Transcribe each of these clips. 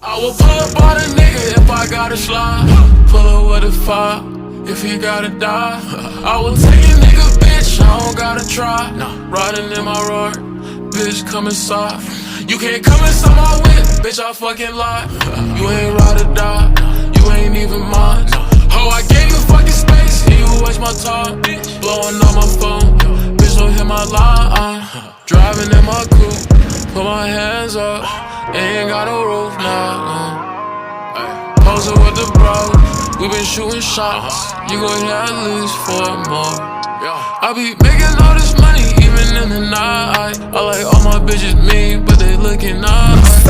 I will pull up on a nigga if I gotta slide. Pull up with a fire if he gotta die. I will take a nigga, bitch, I don't gotta try. Riding in my roar, bitch, come inside. You can't come inside my whip, bitch, I fucking lie. You ain't ride or die, you ain't even mine. Oh, I gave you fucking space, and you waste my time. Blowing on my phone, bitch, don't hit my line. Driving in my coupe, put my hands up, ain't got no roof now. Posing with the bros, we been shooting shots. You gon' hear at least 4 more. I be making all this money even in the night. I like all my bitches mean, but they looking nice.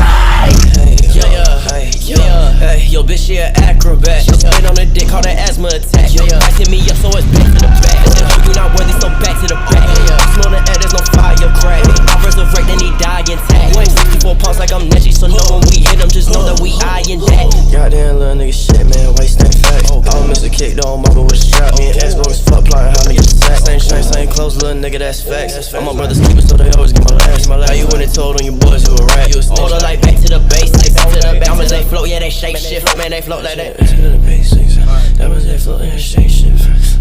Yo, bitch, she an acrobat. She spit on the dick, call that asthma attack. Ice hit me up, so it's back to the back. I said, hope you not worthy, so back to the back. Smell the air, there's no fire crack. I resurrect, then he die intact. 64 pounds like I'm Neji, so know when we hit him, just know that we eyeing that. Goddamn little nigga shit, man, waist ain't fat. I don't miss a kick, don't mother with a strap. Me and X bogus fuck, plotting how to get the sack. Same strength, same clothes, little nigga, that's facts. All my brothers keep it, so they always get my last. How you went and told on your boys you a rat? You a snitch. Hold up, like back to the base, like back to the diamonds, they float, yeah, they shake shit. Man, they float like that. Back to the basics, diamonds they float, they shake shit.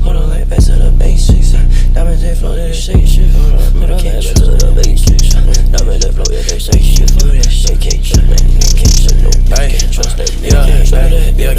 Hold on, like back to the basics, diamonds they float, they shake shit. Hold on, like back to the basics, diamonds they float, yeah, they shake shit. They can't trust, man, they can't trust, no, they can't trust that. Yeah,